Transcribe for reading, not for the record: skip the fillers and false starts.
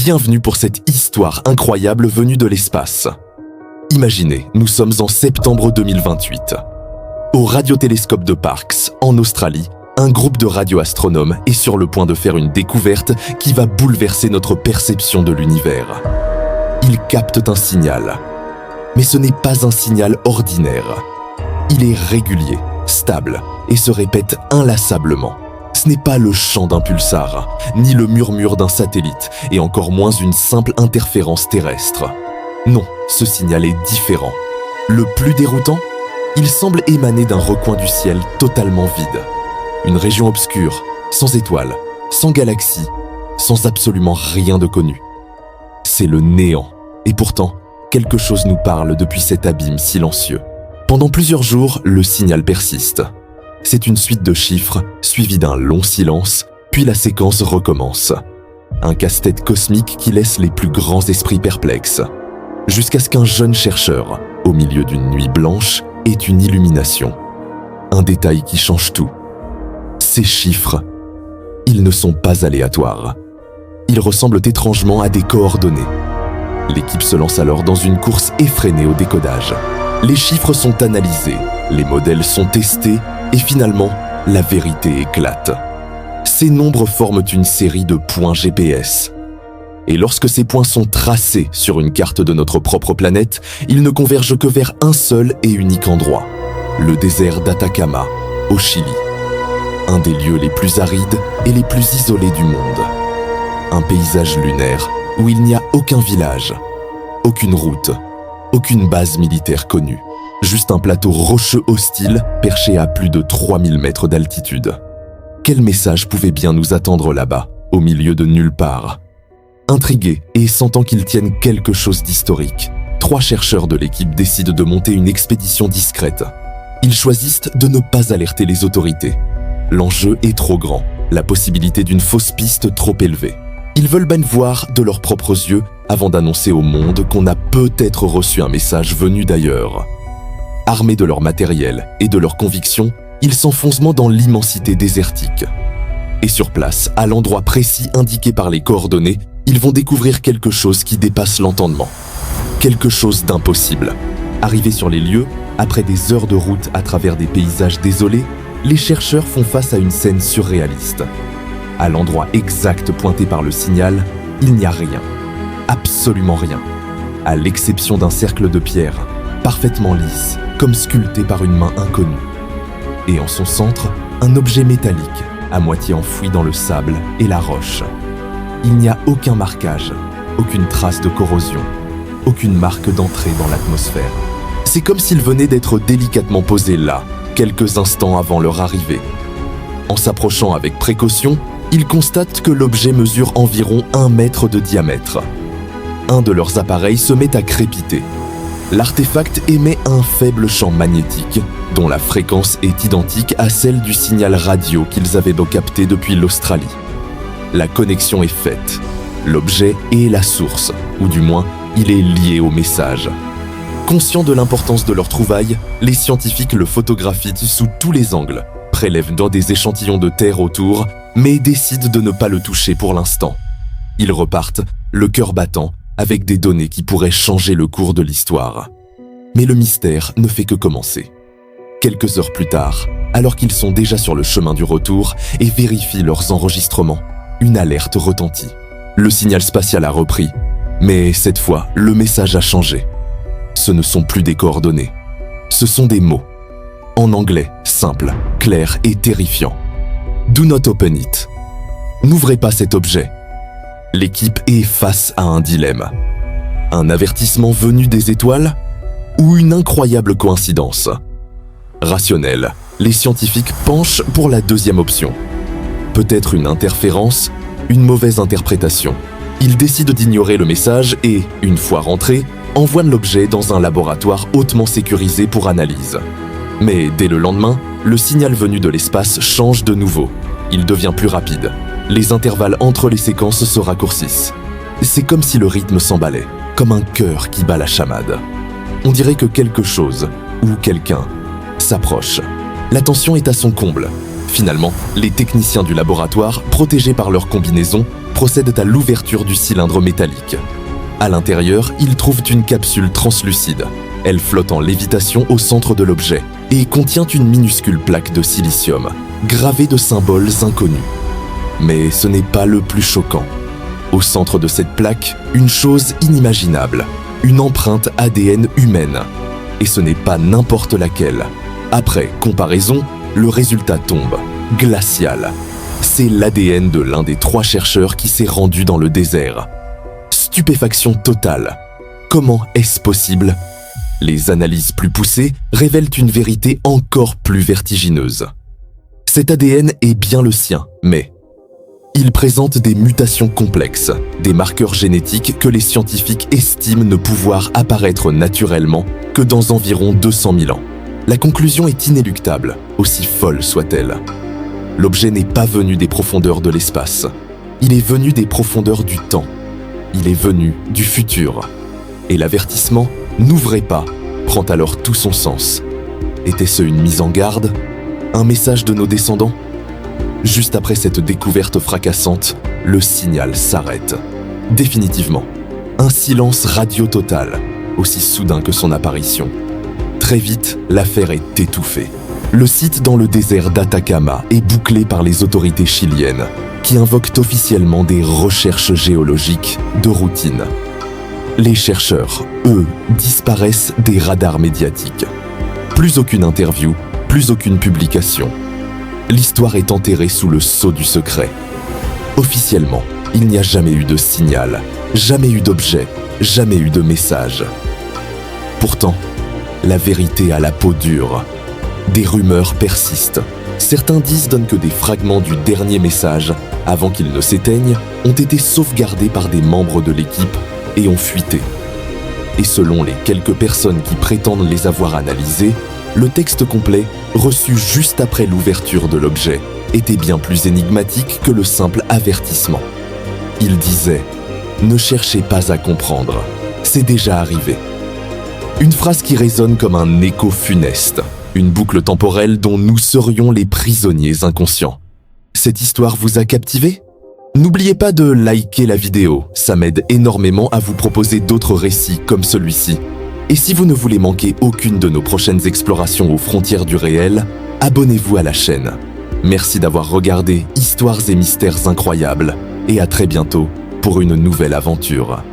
Bienvenue pour cette histoire incroyable venue de l'espace. Imaginez, nous sommes en septembre 2028. Au radiotélescope de Parkes, en Australie, un groupe de radioastronomes est sur le point de faire une découverte qui va bouleverser notre perception de l'univers. Ils captent un signal. Mais ce n'est pas un signal ordinaire. Il est régulier, stable et se répète inlassablement. Ce n'est pas le chant d'un pulsar, ni le murmure d'un satellite, et encore moins une simple interférence terrestre. Non, ce signal est différent. Le plus déroutant, il semble émaner d'un recoin du ciel totalement vide. Une région obscure, sans étoiles, sans galaxies, sans absolument rien de connu. C'est le néant, et pourtant, quelque chose nous parle depuis cet abîme silencieux. Pendant plusieurs jours, le signal persiste. C'est une suite de chiffres, suivie d'un long silence, puis la séquence recommence. Un casse-tête cosmique qui laisse les plus grands esprits perplexes. Jusqu'à ce qu'un jeune chercheur, au milieu d'une nuit blanche, ait une illumination. Un détail qui change tout. Ces chiffres, ils ne sont pas aléatoires. Ils ressemblent étrangement à des coordonnées. L'équipe se lance alors dans une course effrénée au décodage. Les chiffres sont analysés, les modèles sont testés, et finalement, la vérité éclate. Ces nombres forment une série de points GPS. Et lorsque ces points sont tracés sur une carte de notre propre planète, ils ne convergent que vers un seul et unique endroit, le désert d'Atacama, au Chili. Un des lieux les plus arides et les plus isolés du monde. Un paysage lunaire où il n'y a aucun village, aucune route, aucune base militaire connue. Juste un plateau rocheux hostile perché à plus de 3000 mètres d'altitude. Quel message pouvait bien nous attendre là-bas, au milieu de nulle part? Intrigués et sentant qu'ils tiennent quelque chose d'historique, 3 chercheurs de l'équipe décident de monter une expédition discrète. Ils choisissent de ne pas alerter les autorités. L'enjeu est trop grand, la possibilité d'une fausse piste trop élevée. Ils veulent bien voir de leurs propres yeux avant d'annoncer au monde qu'on a peut-être reçu un message venu d'ailleurs. Armés de leur matériel et de leurs convictions, ils s'enfoncent dans l'immensité désertique. Et sur place, à l'endroit précis indiqué par les coordonnées, ils vont découvrir quelque chose qui dépasse l'entendement. Quelque chose d'impossible. Arrivés sur les lieux, après des heures de route à travers des paysages désolés, les chercheurs font face à une scène surréaliste. À l'endroit exact pointé par le signal, il n'y a rien. Absolument rien. À l'exception d'un cercle de pierre, parfaitement lisse, comme sculpté par une main inconnue. Et en son centre, un objet métallique, à moitié enfoui dans le sable et la roche. Il n'y a aucun marquage, aucune trace de corrosion, aucune marque d'entrée dans l'atmosphère. C'est comme s'il venait d'être délicatement posé là, quelques instants avant leur arrivée. En s'approchant avec précaution, ils constatent que l'objet mesure environ 1 mètre de diamètre. Un de leurs appareils se met à crépiter. L'artefact émet un faible champ magnétique, dont la fréquence est identique à celle du signal radio qu'ils avaient beau capter depuis l'Australie. La connexion est faite. L'objet est la source, ou du moins, il est lié au message. Conscients de l'importance de leur trouvaille, les scientifiques le photographient sous tous les angles, prélèvent dans des échantillons de terre autour, mais décident de ne pas le toucher pour l'instant. Ils repartent, le cœur battant, avec des données qui pourraient changer le cours de l'histoire. Mais le mystère ne fait que commencer. Quelques heures plus tard, alors qu'ils sont déjà sur le chemin du retour et vérifient leurs enregistrements, une alerte retentit. Le signal spatial a repris, mais cette fois, le message a changé. Ce ne sont plus des coordonnées, ce sont des mots. En anglais, simple, clair et terrifiant. Do not open it. N'ouvrez pas cet objet. L'équipe est face à un dilemme. Un avertissement venu des étoiles ou une incroyable coïncidence? Rationnel, les scientifiques penchent pour la deuxième option. Peut-être une interférence, une mauvaise interprétation. Ils décident d'ignorer le message et, une fois rentrés, envoient l'objet dans un laboratoire hautement sécurisé pour analyse. Mais dès le lendemain, le signal venu de l'espace change de nouveau. Il devient plus rapide. Les intervalles entre les séquences se raccourcissent. C'est comme si le rythme s'emballait, comme un cœur qui bat la chamade. On dirait que quelque chose, ou quelqu'un, s'approche. La tension est à son comble. Finalement, les techniciens du laboratoire, protégés par leur combinaison, procèdent à l'ouverture du cylindre métallique. À l'intérieur, ils trouvent une capsule translucide. Elle flotte en lévitation au centre de l'objet et contient une minuscule plaque de silicium, gravée de symboles inconnus. Mais ce n'est pas le plus choquant. Au centre de cette plaque, une chose inimaginable, une empreinte ADN humaine. Et ce n'est pas n'importe laquelle. Après comparaison, le résultat tombe, glacial. C'est l'ADN de l'un des 3 chercheurs qui s'est rendu dans le désert. Stupéfaction totale. Comment est-ce possible ? Les analyses plus poussées révèlent une vérité encore plus vertigineuse. Cet ADN est bien le sien, mais il présente des mutations complexes, des marqueurs génétiques que les scientifiques estiment ne pouvoir apparaître naturellement que dans environ 200 000 ans. La conclusion est inéluctable, aussi folle soit-elle. L'objet n'est pas venu des profondeurs de l'espace. Il est venu des profondeurs du temps. Il est venu du futur. Et l'avertissement « N'ouvrez pas » prend alors tout son sens. Était-ce une mise en garde ? Un message de nos descendants ? Juste après cette découverte fracassante, le signal s'arrête. Définitivement. Un silence radio total, aussi soudain que son apparition. Très vite, l'affaire est étouffée. Le site dans le désert d'Atacama est bouclé par les autorités chiliennes, qui invoquent officiellement des recherches géologiques de routine. Les chercheurs, eux, disparaissent des radars médiatiques. Plus aucune interview, plus aucune publication. L'histoire est enterrée sous le sceau du secret. Officiellement, il n'y a jamais eu de signal, jamais eu d'objet, jamais eu de message. Pourtant, la vérité a la peau dure. Des rumeurs persistent. Certains disent que des fragments du dernier message, avant qu'il ne s'éteigne, ont été sauvegardés par des membres de l'équipe et ont fuité. Et selon les quelques personnes qui prétendent les avoir analysés, le texte complet, reçu juste après l'ouverture de l'objet, était bien plus énigmatique que le simple avertissement. Il disait « Ne cherchez pas à comprendre, c'est déjà arrivé ». Une phrase qui résonne comme un écho funeste, une boucle temporelle dont nous serions les prisonniers inconscients. Cette histoire vous a captivé ? N'oubliez pas de liker la vidéo, ça m'aide énormément à vous proposer d'autres récits comme celui-ci. Et si vous ne voulez manquer aucune de nos prochaines explorations aux frontières du réel, abonnez-vous à la chaîne. Merci d'avoir regardé Histoires et mystères incroyables et à très bientôt pour une nouvelle aventure.